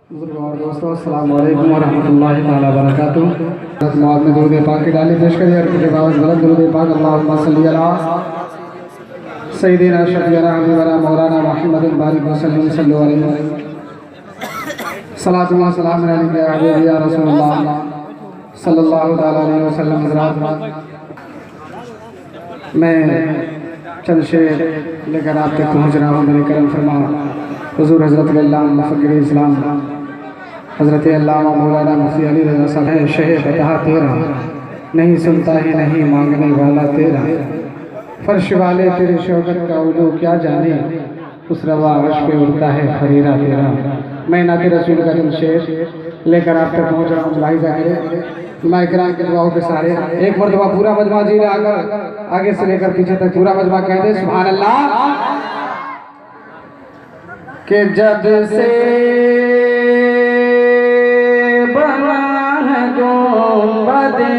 दोस्तों अस्सलाम वालेकुम व रहमतुल्लाहि तआला व बरकातुहू। मौत में दुरूद पाक की डाली पेश करिए और कुछ आवाज़ गलत दुरूद पाक अल्लाहुम्मा सल्ली अला सय्यिदिना शफीअना हबीबना मौलाना मुहम्मदिन बारिक वसल्लम सल्लल्लाहु अलैहि वसल्लम सलातु व सलाम अलैका या हबीबी या रसूलल्लाह सल्लल्लाहु अलैहि वसल्लम। हज़रात, मैं चंद शेर लेकर आप तक पहुँच रहा हूँ। मेरे करम फरमा हुज़ूर हज़रत अल्लामा फ़कीर इस्लाम हज़रत अल्लामा मौलाना मुफ्ती अली रज़ा साहब है। शहे बता तेरा नहीं सुनता ही नहीं मांगने वाला तेरा, फर्श वाले तेरे शौकत का उलू क्या जाने, उस रवा अर्श पे उड़ता है फरीरा तेरा। मैं नाते रसूल का तुम शेर लेकर आप तक पहुँच रहा हूँ। लाहिज़ा करें माइकराम के दुआओं के सारे एक मरतबा पूरा मजमा जी आकर आगे से लेकर पीछे तक पूरा मजमा कह दे सुभान अल्लाह। कि जब से बना है गुंबदे,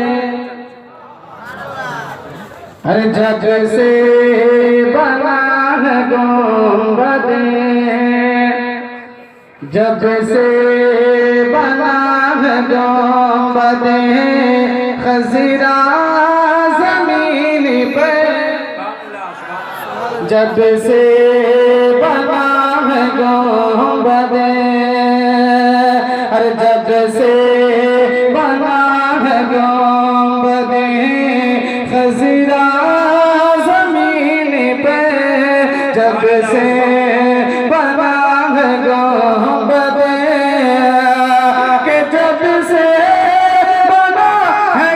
अरे जब से बना है गुंबदे, जब से बना है गुंबदे खज़ीरा ज़मीन पर, जब से बना है गुंबदे, अरे जब से बना है गुंबदे खज़ीरा ज़मीन पे, जब से बना है गुंबदे, के जब से बना है गुंबदे,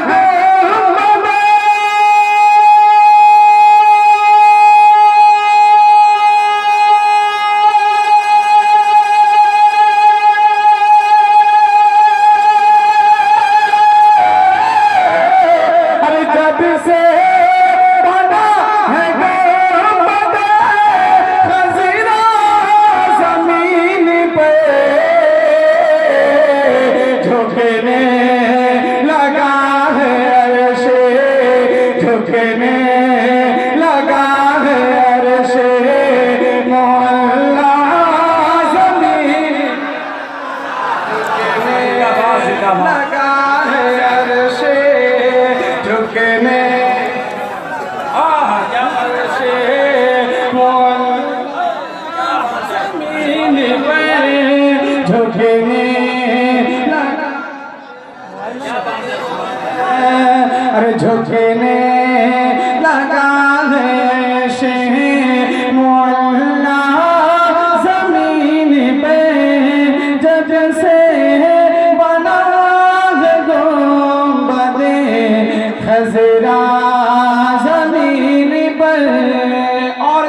अरे जब से बना है गुंबदे खज़ीरा ज़मीन पे, झुकने लगा है अर्शे, झुकने लगा है अर्शे मौला ज़मीन, झुकने लगा है अर्शे, झुकने अर्शे मौला ज़मीन पे, झुकने लगा, अरे झुकने लगा है शेर मौला ज़मीन पे, जब से बना है गुंबदे खज़ीरा ज़मीन पर। और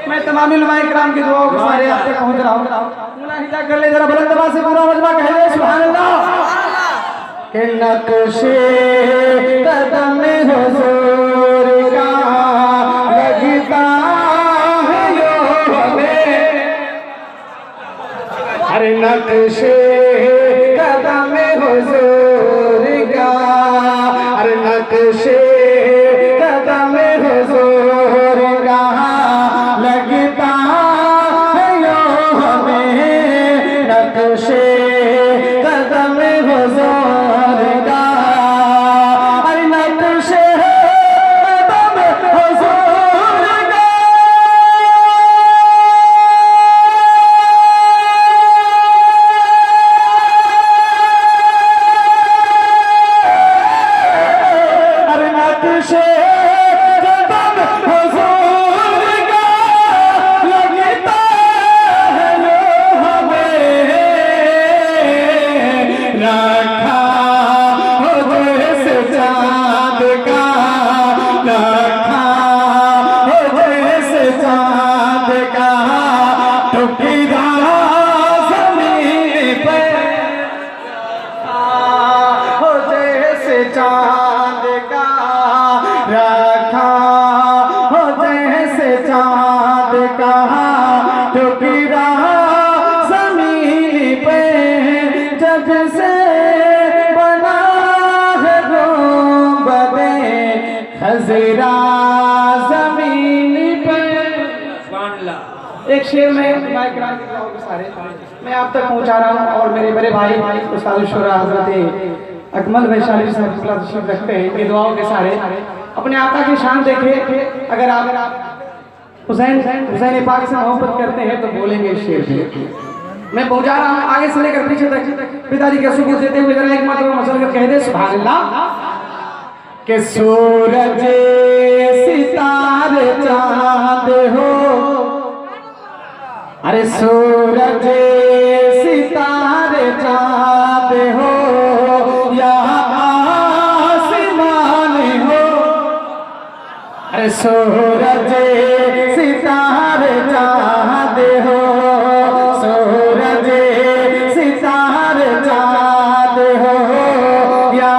मैं तमाम उलमाए किराम की दुआओं के सारे आप तक पहुँच रहा हूँ। मुलाहिजा कर ले जरा बुलंद आवाज़ से पूरा मजमा कह दे सुभान अल्लाह। कि नक्शे कदम हुज़ूर का लगता है यो हमें, अरे नक्शे कदम हुज़ूर का, अरे नक्शे कदम हुज़ूर का लगता है यो हमें, नक्शे कदम हुज़ूर का, अरे नक्शे कदम हुज़ूर का, अरे नक्शे कदम हुज़ूर का लगता है लो हमें, रखा हो जैसे चाँद का, रखा हो जैसे चाँद का टुकड़ा ज़मीन पे, हो जैसे चाँद का, रखा हो जैसे चाँद का टुकड़ा ज़मीन पे, जब से बना है गुंबदे खज़ीरा ज़मीन पे। एक शेर में इकराम के दुआओं के सारे मैं आप तक पहुंचा रहा हूं और मेरे बड़े भाई उस्ताद शुरा हजरत अकमल भाई शालिर साहब खुला तशरीफ रखते हैं। ये दुआओं के सारे अपने आका की शान देखे। अगर आप हुसैन पाक से मोहब्बत करते हैं तो बोलेंगे इस शेर पे। मैं पहुंचा रहा हूं आगे से लेकर पीछे तक। पिताजी का शुक्र देते हुए जरा एक मरतबा मसल कर कह दे सुभान अल्लाह। के सूरज सितारे चांद हो, अरे सूरज सितारे चांद हो या आसमान हो, अरे सूरज सितारे चांद हो, सूरज सितारे चांद हो या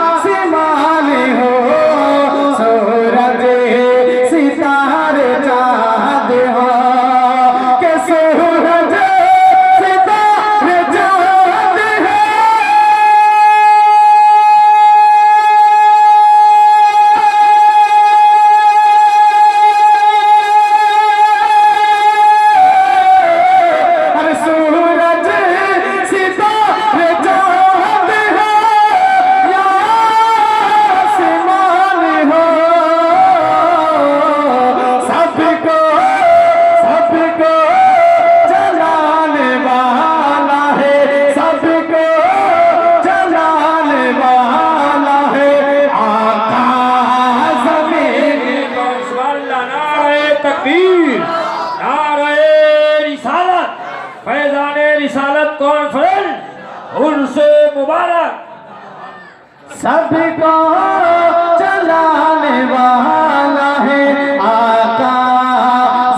आसमान हो, सूरज सितारे चांद हो, के सूरज सितारे चांद हो। अरे सूरज सितारे चांद हो या आसमान हो, सबको जलाने वाला है, सबको जलाने वाला है आका ज़मीन। नारे तकबीर, नारे रिसालत, फैज़ाने रिसालत कॉन्फ्रेंस उर्से मुबारक। सबको जलाने वाला है आका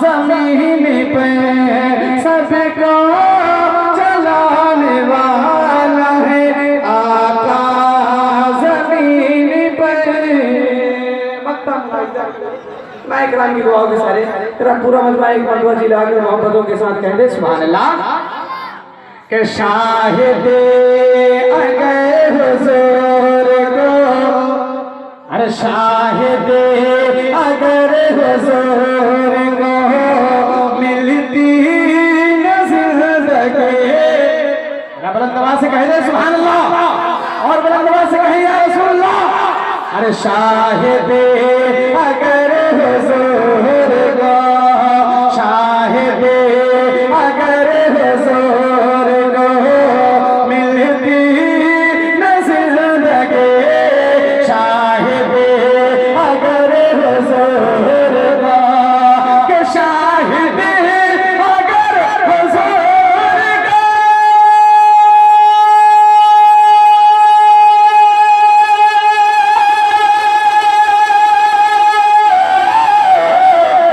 ज़मीन पे, सबको जलाने वाला है आका ज़मीन पे। मैं इकराम की दुआओं के सारे तेरा पूरा मजमा एक मरतबा जिला के मोहब्बतों के साथ कह दे सुभान अल्लाह। के शाहिदे अगर हुजूर को, अरे शाहिदे अगर हुजूर को मिलती न ज़िंदगी। बुलंद आवाज़ से कह दे सुभान अल्लाह, और बुलंद आवाज़ से कहिए या रसूल अल्लाह। अरे शाहिदे अगर हुजूर को, शाहिदे अगर हुजूर को मिलती न ज़िंदगी, शाहिदे अगर हुजूर को, के शाहिदे अगर हुजूर को।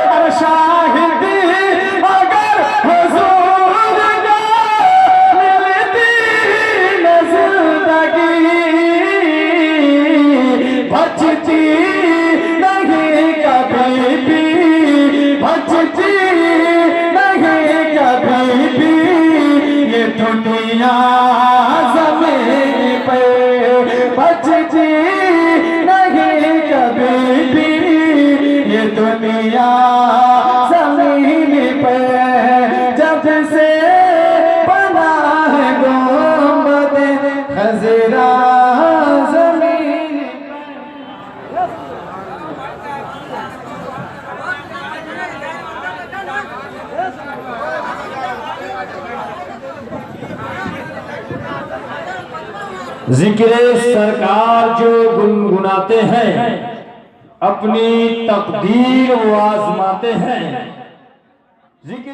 अरे शाहिदे अगर हुजूर को मिलती न ज़िंदगी, बचती नहीं कभी भी, बचती नहीं कभी भी ये दुनिया ज़मीन पे, बचती नहीं कभी भी ये दुनिया ज़मीन पे। जब से बना है गुंबद खज़रा ज़मीन पे। जिक्र सरकार जो गुनगुनाते हैं, अपनी तकदीर वो आजमाते हैं। जिक्र